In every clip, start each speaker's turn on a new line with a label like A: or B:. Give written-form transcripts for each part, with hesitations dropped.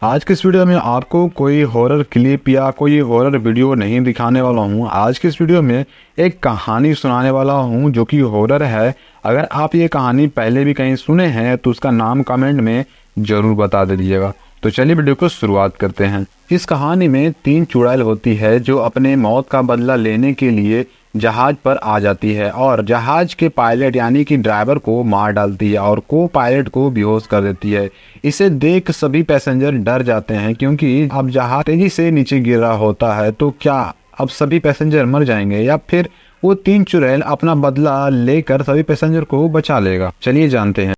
A: आज की इस वीडियो में आपको कोई हॉरर क्लिप या कोई हॉरर वीडियो नहीं दिखाने वाला हूं। आज की इस वीडियो में एक कहानी सुनाने वाला हूं जो कि हॉरर है। अगर आप ये कहानी पहले भी कहीं सुने हैं तो उसका नाम कमेंट में ज़रूर बता दीजिएगा। तो चलिए वीडियो को शुरुआत करते हैं। इस कहानी में 3 चुड़ैल होती है जो अपने मौत का बदला लेने के लिए जहाज पर आ जाती है और जहाज के पायलट यानी कि ड्राइवर को मार डालती है और को पायलट को बेहोश कर देती है। इसे देख सभी पैसेंजर डर जाते हैं क्योंकि अब जहाज तेजी से नीचे गिर रहा होता है। तो क्या अब सभी पैसेंजर मर जाएंगे या फिर वो 3 चुड़ैल अपना बदला लेकर सभी पैसेंजर को बचा लेगा? चलिए जानते हैं।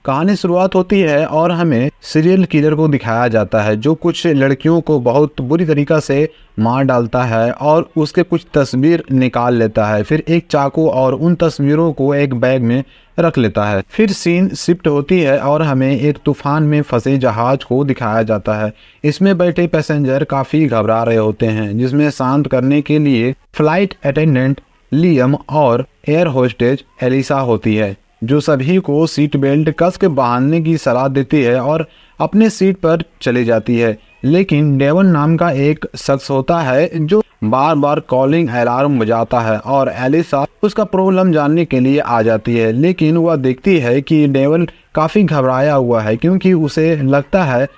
A: कहानी शुरुआत होती है और हमें सीरियल किलर को दिखाया जाता है जो कुछ लड़कियों को बहुत बुरी तरीका से मार डालता है और उसके कुछ तस्वीर निकाल लेता है, फिर एक चाकू और उन तस्वीरों को एक बैग में रख लेता है। फिर सीन शिफ्ट होती है और हमें एक तूफान में फंसे जहाज को दिखाया जाता है। इसमें बैठे पैसेंजर काफी घबरा रहे होते हैं, जिसमें शांत करने के लिए फ्लाइट अटेंडेंट लियम और एयर होस्टेज एलिसा होती है जो सभी को सीट बेल्ट कस के बांधने की सलाह देती है और अपने सीट पर चली जाती है। लेकिन डेवन नाम का एक शख्स होता है जो बार बार कॉलिंग अलार्म बजाता है और एलिसा उसका प्रॉब्लम जानने के लिए आ जाती है। लेकिन वह देखती है कि डेवन काफी घबराया हुआ है क्योंकि उसे लगता है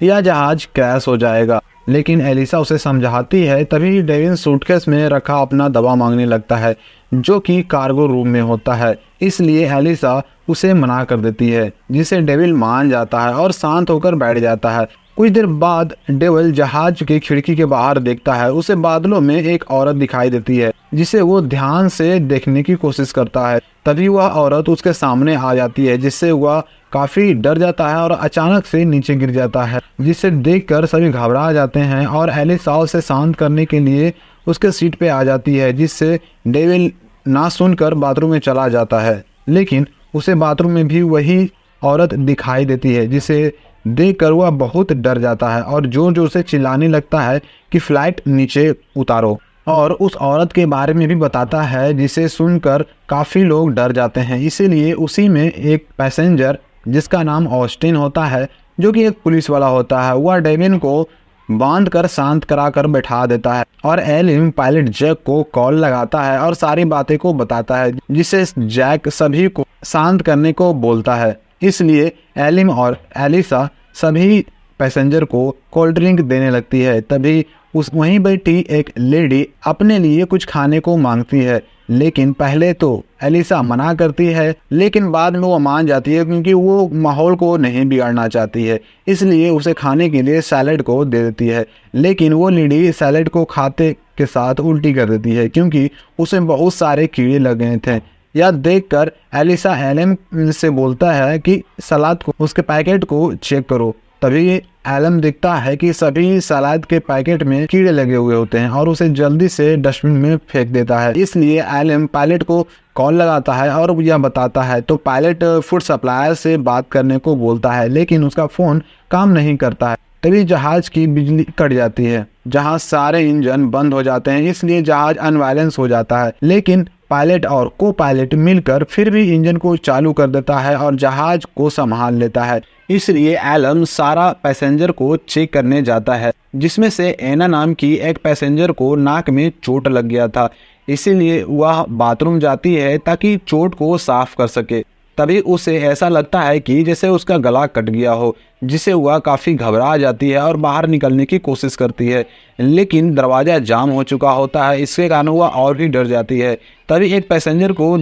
A: यह जहाज क्रैश हो जाएगा। लेकिन एलिसा उसे समझाती है। तभी डेविन सूटकेस में रखा अपना दवा मांगने लगता है जो कि कार्गो रूम में होता है, इसलिए एलिसा उसे मना कर देती है जिसे डेविल मान जाता है और शांत होकर बैठ जाता है। कुछ देर बाद डेविल जहाज की खिड़की के बाहर देखता है। उसे बादलों में एक औरत दिखाई देती है जिसे वो ध्यान से देखने की कोशिश करता है। तभी वह औरत उसके सामने आ जाती है जिससे वह काफी डर जाता है और अचानक से नीचे गिर जाता है, जिसे देखकर सभी घबरा जाते हैं और एलिसा उसे शांत करने के लिए उसके सीट पे आ जाती है, जिससे डेविल ना सुनकर बाथरूम में चला जाता है। लेकिन उसे बाथरूम में भी वही औरत दिखाई देती है जिसे देखकर वह बहुत डर जाता है और जोर जोर से चिल्लाने लगता है कि फ्लाइट नीचे उतारो, और उस औरत के बारे में भी बताता है जिसे सुनकर काफ़ी लोग डर जाते हैं। इसीलिए उसी में एक पैसेंजर जिसका नाम ऑस्टिन होता है जो कि एक पुलिस वाला होता है, वह डेविन को बांध कर शांत करा कर बैठा देता है और एलिम पायलट जैक को कॉल लगाता है और सारी बातें को बताता है, जिससे जैक सभी को शांत करने को बोलता है। इसलिए एलिम और एलिसा सभी पैसेंजर को कोल्ड ड्रिंक देने लगती है। तभी उस वहीं बैठी एक लेडी अपने लिए कुछ खाने को मांगती है, लेकिन पहले तो एलिसा मना करती है लेकिन बाद में वो मान जाती है क्योंकि वो माहौल को नहीं बिगाड़ना चाहती है। इसलिए उसे खाने के लिए सैलेड को दे देती है, लेकिन वो लेडी सैलेड को खाते के साथ उल्टी कर देती है क्योंकि उसे बहुत सारे कीड़े लग गए थे। यह देखकर एलिसा एलम से बोलता है कि सलाद को उसके पैकेट को चेक करो। तभी एलम देखता है कि सभी सलाद के पैकेट में कीड़े लगे हुए होते हैं और उसे जल्दी से डस्टबिन में फेंक देता है। इसलिए एलम पायलट को कॉल लगाता है और यह बताता है। तो पायलट फूड सप्लायर से बात करने को बोलता है लेकिन उसका फ़ोन काम नहीं करता है। तभी जहाज की बिजली कट जाती है, जहां सारे इंजन बंद हो जाते हैं, इसलिए जहाज अनबैलेंस हो जाता है। लेकिन पायलट और को पायलट मिलकर फिर भी इंजन को चालू कर देता है और जहाज को संभाल लेता है। इसलिए एलम सारा पैसेंजर को चेक करने जाता है, जिसमें से एना नाम की एक पैसेंजर को नाक में चोट लग गया था। इसीलिए वह बाथरूम जाती है ताकि चोट को साफ कर सके। तभी उसे ऐसा लगता है कि जैसे उसका गला कट गया हो, जिससे वह काफ़ी घबरा जाती है और बाहर निकलने की कोशिश करती है, लेकिन दरवाज़ा जाम हो चुका होता है। इसके कारण वह और भी डर जाती है। तभी एक पैसेंजर को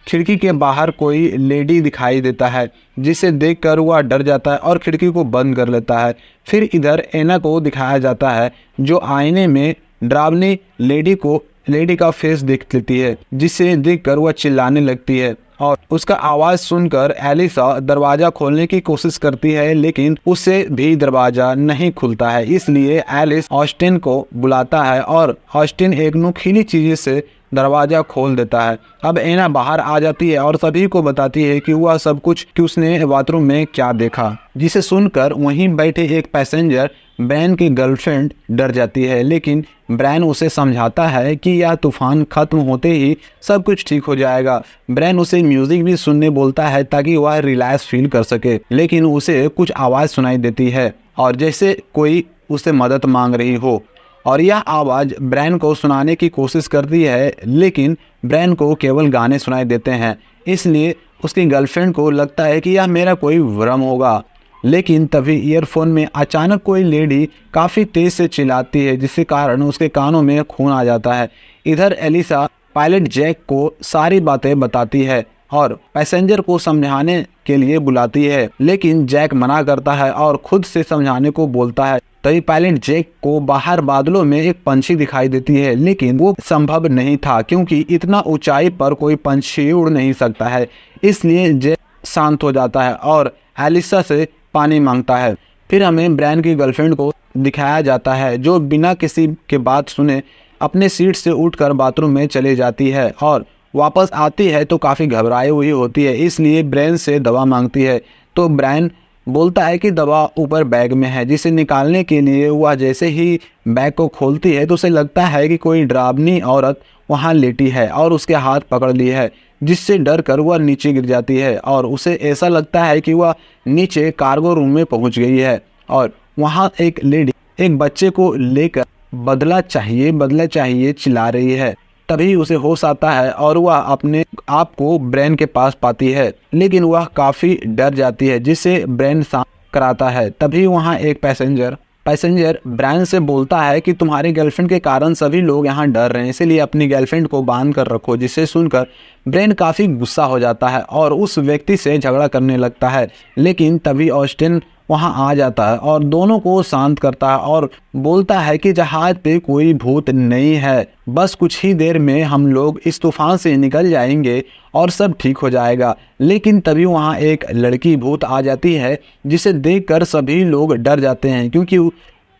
A: खिड़की के बाहर कोई लेडी दिखाई देता है, जिसे देखकर वह डर जाता है और खिड़की को बंद कर लेता है। फिर इधर एना को दिखाया जाता है जो आईने में डरावनी लेडी का फेस देख लेती है, जिसे देखकर वह चिल्लाने लगती है और उसका आवाज़ सुनकर एलिसा दरवाज़ा खोलने की कोशिश करती है, लेकिन उससे भी दरवाज़ा नहीं खुलता है। इसलिए एलिस ऑस्टिन को बुलाता है और ऑस्टिन एक नुकीली चीज़ से दरवाज़ा खोल देता है। अब एना बाहर आ जाती है और सभी को बताती है कि वह सब कुछ कि उसने बाथरूम में क्या देखा, जिसे सुनकर वहीं बैठे एक पैसेंजर ब्रैन की गर्लफ्रेंड डर जाती है। लेकिन ब्रैन उसे समझाता है कि यह तूफान खत्म होते ही सब कुछ ठीक हो जाएगा। ब्रैन उसे म्यूजिक भी सुनने बोलता है ताकि वह रिलैक्स फील कर सके, लेकिन उसे कुछ आवाज़ सुनाई देती है और जैसे कोई उससे मदद मांग रही हो। और यह आवाज़ ब्रायन को सुनाने की कोशिश करती है, लेकिन ब्रायन को केवल गाने सुनाई देते हैं। इसलिए उसकी गर्लफ्रेंड को लगता है कि यह मेरा कोई भ्रम होगा। लेकिन तभी ईयरफोन में अचानक कोई लेडी काफ़ी तेज़ से चिल्लाती है, जिसके कारण उसके कानों में खून आ जाता है। इधर एलिसा पायलट जैक को सारी बातें बताती है और पैसेंजर को समझाने के लिए बुलाती है, लेकिन जैक मना करता है और खुद से समझाने को बोलता है। तभी पायलट जैक को बाहर बादलों में एक पंछी दिखाई देती है, लेकिन वो संभव नहीं था क्योंकि इतना ऊंचाई पर कोई पंछी उड़ नहीं सकता है। इसलिए जैक शांत हो जाता है और एलिसा से पानी मांगता है। फिर हमें ब्रायन की गर्लफ्रेंड को दिखाया जाता है, जो बिना किसी के बात सुने अपने सीट से उठकर बाथरूम में चली जाती है और वापस आती है तो काफ़ी घबराई हुई होती है। इसलिए ब्रायन से दवा मांगती है, तो ब्रायन बोलता है कि दवा ऊपर बैग में है, जिसे निकालने के लिए वह जैसे ही बैग को खोलती है तो उसे लगता है कि कोई डरावनी औरत वहाँ लेटी है और उसके हाथ पकड़ ली है, जिससे डर कर वह नीचे गिर जाती है और उसे ऐसा लगता है कि वह नीचे कार्गो रूम में पहुँच गई है। और वहाँ एक लेडी एक बच्चे को लेकर बदला चाहिए चिल्ला रही है। तभी उसे होश आता है और वह अपने आप को ब्रायन के पास पाती है, लेकिन वह काफ़ी डर जाती है, जिससे ब्रायन शांत कराता है। तभी वहाँ एक पैसेंजर ब्रायन से बोलता है कि तुम्हारी गर्लफ्रेंड के कारण सभी लोग यहाँ डर रहे हैं, इसलिए अपनी गर्लफ्रेंड को बांध कर रखो। जिसे सुनकर ब्रायन काफ़ी गुस्सा हो जाता है और उस व्यक्ति से झगड़ा करने लगता है, लेकिन तभी ऑस्टिन वहाँ आ जाता है और दोनों को शांत करता है और बोलता है कि जहाज पे कोई भूत नहीं है, बस कुछ ही देर में हम लोग इस तूफान से निकल जाएंगे और सब ठीक हो जाएगा। लेकिन तभी वहाँ एक लड़की भूत आ जाती है, जिसे देखकर सभी लोग डर जाते हैं क्योंकि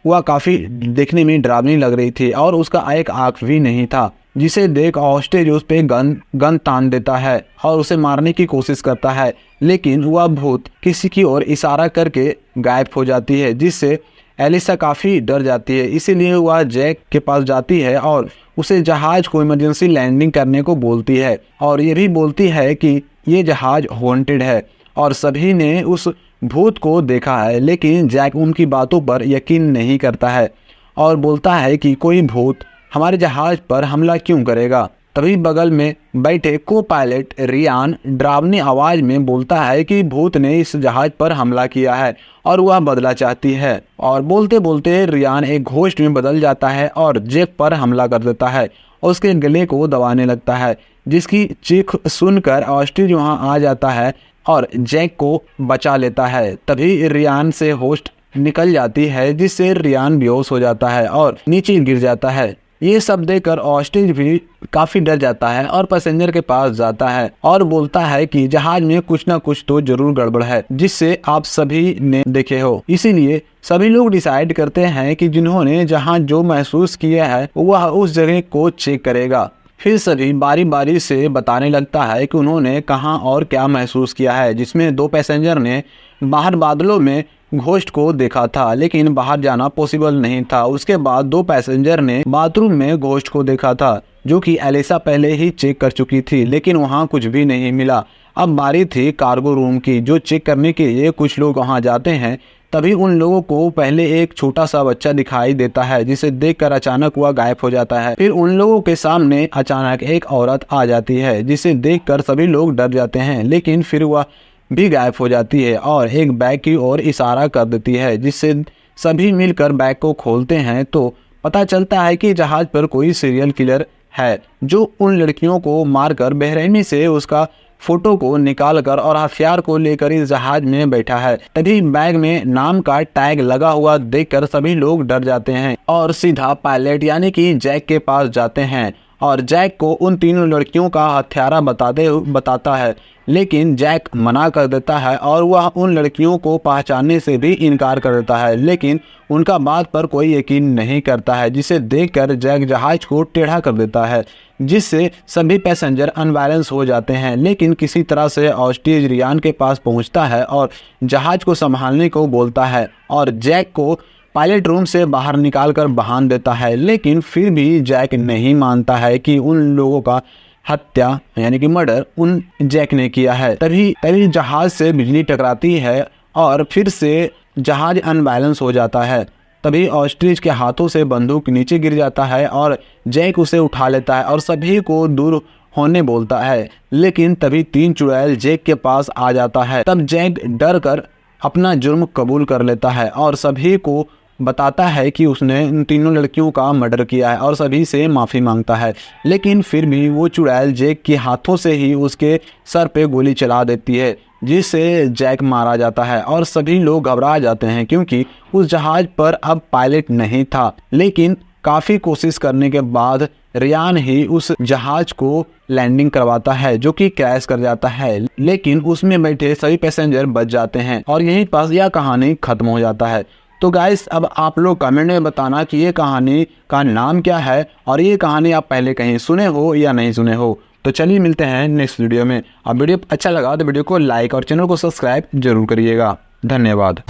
A: वह काफ़ी देखने में डरावनी लग रही थी और उसका एक आँख भी नहीं था। जिसे देख ऑस्टेज उस पे गन तान देता है और उसे मारने की कोशिश करता है, लेकिन वह भूत किसी की ओर इशारा करके गायब हो जाती है, जिससे एलिसा काफ़ी डर जाती है। इसीलिए वह जैक के पास जाती है और उसे जहाज को इमरजेंसी लैंडिंग करने को बोलती है और ये भी बोलती है कि ये जहाज हॉन्टेड है और सभी ने उस भूत को देखा है। लेकिन जैक उनकी बातों पर यकीन नहीं करता है और बोलता है कि कोई भूत हमारे जहाज पर हमला क्यों करेगा। तभी बगल में बैठे को पायलट रियान डरावनी आवाज में बोलता है कि भूत ने इस जहाज पर हमला किया है और वह बदला चाहती है। और बोलते बोलते रियान एक घोस्ट में बदल जाता है और जैक पर हमला कर देता है और उसके गले को दबाने लगता है, जिसकी चीख सुनकर ऑस्ट्रिच वहां आ जाता है और जैक को बचा लेता है। तभी रियान से होस्ट निकल जाती है, जिससे रियान बेहोश हो जाता है और नीचे गिर जाता है। ये सब देखकर ऑस्ट्रिच भी काफी डर जाता है और पैसेंजर के पास जाता है और बोलता है कि जहाज में कुछ ना कुछ तो जरूर गड़बड़ है, जिससे आप सभी ने देखे हो। इसीलिए सभी लोग डिसाइड करते हैं कि जिन्होंने जहां जो महसूस किया है वह उस जगह को चेक करेगा। फिर सभी बारी बारी से बताने लगता है कि उन्होंने कहां और क्या महसूस किया है, जिसमें 2 पैसेंजर ने बाहर बादलों में घोस्ट को देखा था, लेकिन बाहर जाना पॉसिबल नहीं था। उसके बाद 2 पैसेंजर ने बाथरूम में घोस्ट को देखा था, जो कि एलिसा पहले ही चेक कर चुकी थी, लेकिन वहां कुछ भी नहीं मिला। अब बारी थी कार्गो रूम की, जो चेक करने के लिए कुछ लोग वहां जाते हैं। तभी उन लोगों को पहले एक छोटा सा बच्चा दिखाई देता है, जिसे देखकर अचानक वह गायब हो जाता है। फिर उन लोगों के सामने अचानक एक औरत आ जाती है, जिसे देखकर सभी लोग डर जाते हैं, लेकिन फिर वह भी गायब हो जाती है और एक बैग की ओर इशारा कर देती है, जिससे सभी मिलकर बैग को खोलते हैं तो पता चलता है कि जहाज पर कोई सीरियल किलर है, जो उन लड़कियों को मारकर बेरहमी से उसका फोटो को निकालकर और हथियार को लेकर इस जहाज में बैठा है। तभी बैग में नाम का टैग लगा हुआ देखकर सभी लोग डर जाते हैं और सीधा पायलट यानी कि जैक के पास जाते हैं और जैक को उन तीनों लड़कियों का हत्यारा बताता है, लेकिन जैक मना कर देता है और वह उन लड़कियों को पहचानने से भी इनकार कर देता है, लेकिन उनका बात पर कोई यकीन नहीं करता है, जिसे देखकर जैक जहाज को टेढ़ा कर देता है, जिससे सभी पैसेंजर अनबैलेंस हो जाते हैं। लेकिन किसी तरह से ऑस्ट्रिच रियान के पास पहुंचता है और जहाज को संभालने को बोलता है और जैक को पायलट रूम से बाहर निकालकर बांध देता है, लेकिन फिर भी जैक नहीं मानता है कि उन लोगों का हत्या यानी कि मर्डर उन जैक ने किया है। तभी जहाज से बिजली टकराती है और फिर से जहाज अनबैलेंस हो जाता है। तभी ऑस्ट्रिच के हाथों से बंदूक नीचे गिर जाता है और जैक उसे उठा लेता है और सभी को दूर होने बोलता है। लेकिन तभी 3 चुड़ैल जैक के पास आ जाता है। तब जैक डर कर अपना जुर्म कबूल कर लेता है और सभी को बताता है कि उसने इन तीनों लड़कियों का मर्डर किया है और सभी से माफ़ी मांगता है। लेकिन फिर भी वो चुड़ैल जैक के हाथों से ही उसके सर पे गोली चला देती है, जिससे जैक मारा जाता है और सभी लोग घबरा जाते हैं क्योंकि उस जहाज पर अब पायलट नहीं था। लेकिन काफ़ी कोशिश करने के बाद रियान ही उस जहाज को लैंडिंग करवाता है जो कि क्रैश कर जाता है। लेकिन उसमें बैठे सभी पैसेंजर बच जाते हैं और यहीं पास यह कहानी खत्म हो जाता है। तो गाइस, अब आप लोग कमेंट में बताना कि ये कहानी का नाम क्या है और ये कहानी आप पहले कहीं सुने हो या नहीं सुने हो। तो चलिए मिलते हैं नेक्स्ट वीडियो में। अब वीडियो अच्छा लगा तो वीडियो को लाइक और चैनल को सब्सक्राइब जरूर करिएगा। धन्यवाद।